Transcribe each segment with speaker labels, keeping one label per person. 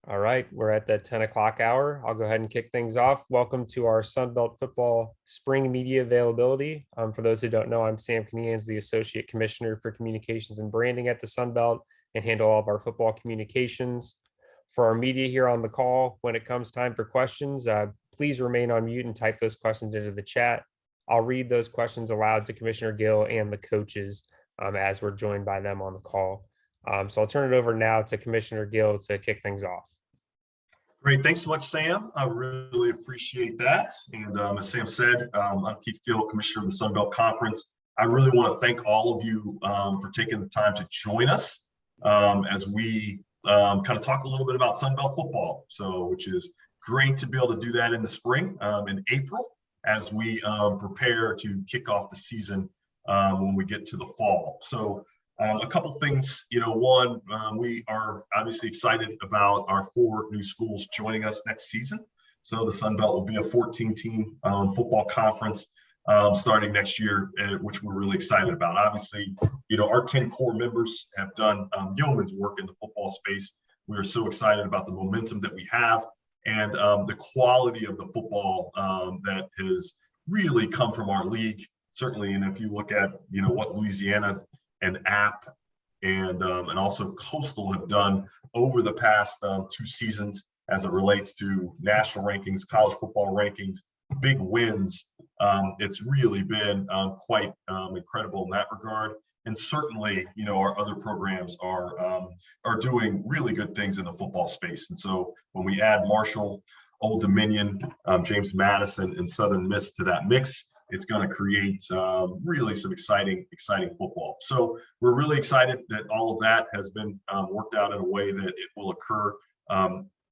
Speaker 1: All right, we're at the 10 o'clock hour. I'll go ahead and kick things off. Welcome to our Sunbelt Football Spring Media Availability. For those who don't know, I'm Sam Kanians, the Associate Commissioner for Communications and Branding at the Sunbelt, and handle all of our football communications. For our media here on the call, when it comes time for questions, please remain on mute and type those questions into the chat. I'll read those questions aloud to Commissioner Gill and the coaches as we're joined by them on the call. So I'll turn it over now to Commissioner Gill to kick things off.
Speaker 2: Great. Thanks so much, Sam. I really appreciate that. And as Sam said, I'm Keith Gill, Commissioner of the Sunbelt Conference. I really want to thank all of you for taking the time to join us as we kind of talk a little bit about Sunbelt football. Which is great to be able to do that in the spring, in April, as we prepare to kick off the season when we get to the fall. A couple things, one, we are obviously excited about our 4 new schools joining us next season. So the Sun Belt will be a 14-team football conference starting next year, which we're really excited about. Obviously, our 10 core members have done yeoman's work in the football space. We are so excited about the momentum that we have and the quality of the football that has really come from our league. Certainly, and if you look at, what Louisiana and App and also Coastal have done over the past 2 seasons as it relates to national rankings, college football rankings, big wins. It's really been quite incredible in that regard. And certainly, our other programs are doing really good things in the football space. And so when we add Marshall, Old Dominion, James Madison, and Southern Miss to that mix, it's going to create really some exciting football. So we're really excited that all of that has been worked out in a way that it will occur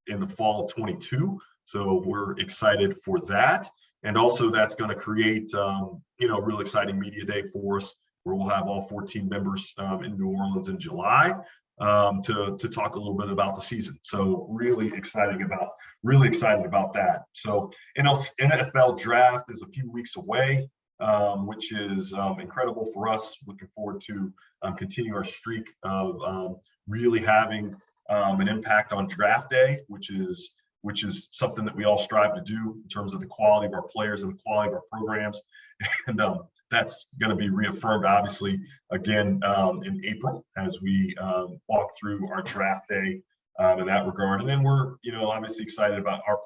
Speaker 2: in the fall of 22. So we're excited for that. And also that's going to create, a real exciting media day for us, where we'll have all 14 members in New Orleans in July to talk a little bit about the season. So really excited about that. So NFL draft is a few weeks away, which is incredible for us. Looking forward to continue our streak of really having an impact on draft day, which is something that we all strive to do in terms of the quality of our players and the quality of our programs. And that's going to be reaffirmed, obviously, again in April as we walk through our draft day in that regard. And then we're, obviously excited about our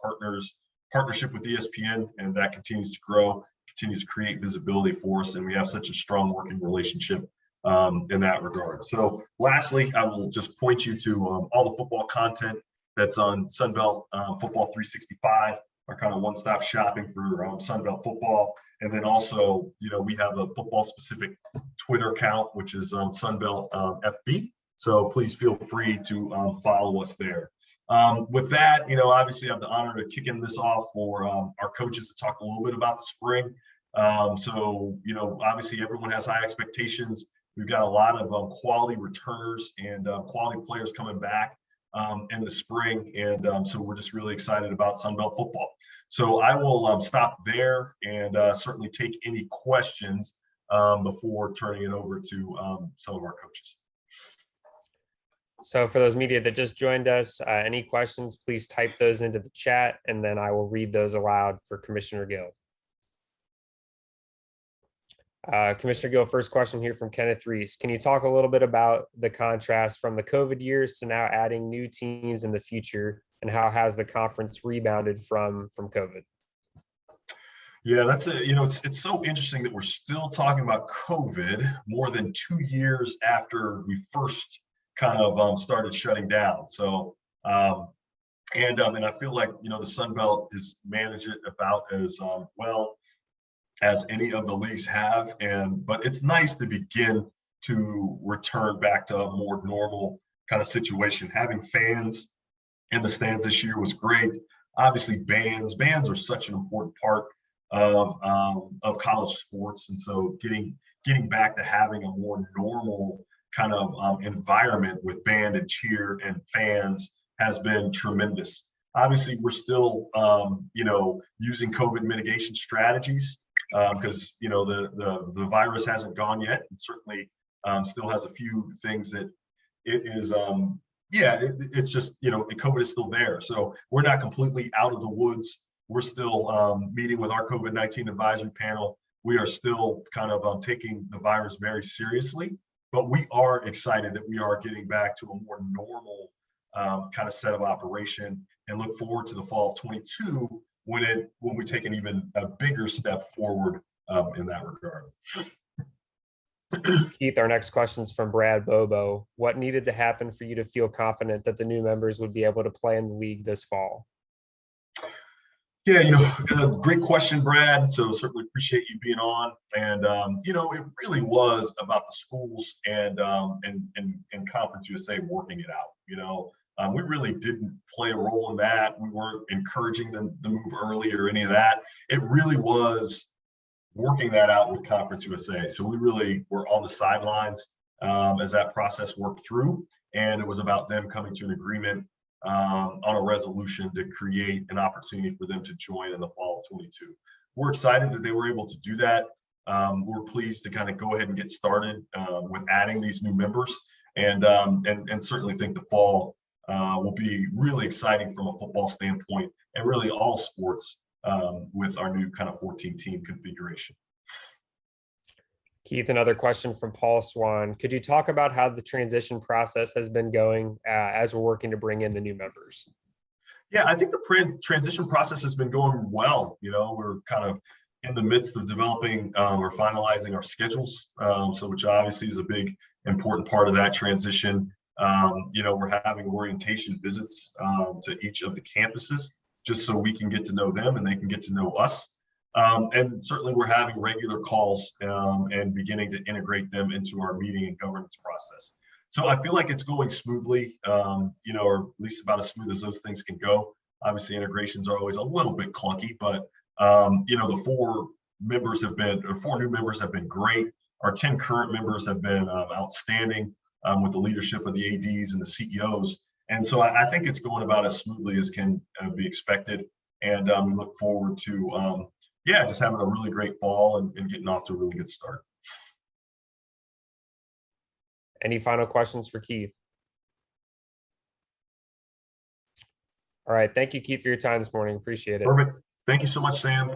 Speaker 2: partnership with ESPN, and that continues to grow, continues to create visibility for us. And we have such a strong working relationship in that regard. So lastly, I will just point you to all the football content that's on Sunbelt Football 365, our kind of one-stop shopping for Sunbelt football. And then also, we have a football-specific Twitter account, which is Sunbelt FB. So please feel free to follow us there. With that, obviously I have the honor to kicking this off for our coaches to talk a little bit about the spring. Obviously everyone has high expectations. We've got a lot of quality returners and quality players coming back in the spring. And so we're just really excited about Sunbelt football. So I will stop there and certainly take any questions before turning it over to some of our coaches.
Speaker 1: So for those media that just joined us, any questions, please type those into the chat, and then I will read those aloud for Commissioner Gill. Commissioner Gill, first question here from Kenneth Reese. Can you talk a little bit about the contrast from the COVID years to now adding new teams in the future, and how has the conference rebounded from COVID?
Speaker 2: Yeah, that's it's so interesting that we're still talking about COVID more than 2 years after we first kind of started shutting down. So and I feel like the Sun Belt has managed it about as well as any of the leagues have, but it's nice to begin to return back to a more normal kind of situation. Having fans in the stands this year was great. Obviously, bands are such an important part of college sports, and so getting back to having a more normal kind of environment with band and cheer and fans has been tremendous. Obviously, we're still using COVID mitigation strategies because the virus hasn't gone yet, and certainly still has a few things that it is yeah, it's just, COVID is still there. So we're not completely out of the woods. We're still meeting with our COVID-19 advisory panel. We are still kind of taking the virus very seriously, but we are excited that we are getting back to a more normal kind of set of operation, and look forward to the fall of 22 when we take an even a bigger step forward in that regard.
Speaker 1: Keith, our next question is from Brad Bobo. What needed to happen for you to feel confident that the new members would be able to play in the league this fall?
Speaker 2: Yeah, great question, Brad. So certainly appreciate you being on. And it really was about the schools and Conference USA working it out. We really didn't play a role in that. We weren't encouraging them to move early or any of that. It really was working that out with Conference USA. So we really were on the sidelines as that process worked through, and it was about them coming to an agreement on a resolution to create an opportunity for them to join in the fall of 22. We're excited that they were able to do that. We're pleased to kind of go ahead and get started with adding these new members, and certainly think the fall will be really exciting from a football standpoint, and really all sports with our new kind of 14-team configuration.
Speaker 1: Keith, another question from Paul Swan. Could you talk about how the transition process has been going as we're working to bring in the new members?
Speaker 2: Yeah, I think the transition process has been going well. We're kind of in the midst of developing or finalizing our schedules, which obviously is a big, important part of that transition. We're having orientation visits to each of the campuses just so we can get to know them and they can get to know us. And certainly we're having regular calls and beginning to integrate them into our meeting and governance process. So I feel like it's going smoothly, or at least about as smooth as those things can go. Obviously integrations are always a little bit clunky, but the 4 new members have been great. Our 10 current members have been outstanding with the leadership of the ADs and the CEOs. And so I think it's going about as smoothly as can be expected. And we look forward to just having a really great fall and getting off to a really good start.
Speaker 1: Any final questions for Keith? All right. Thank you, Keith, for your time this morning. Appreciate it.
Speaker 2: Perfect. Thank you so much, Sam.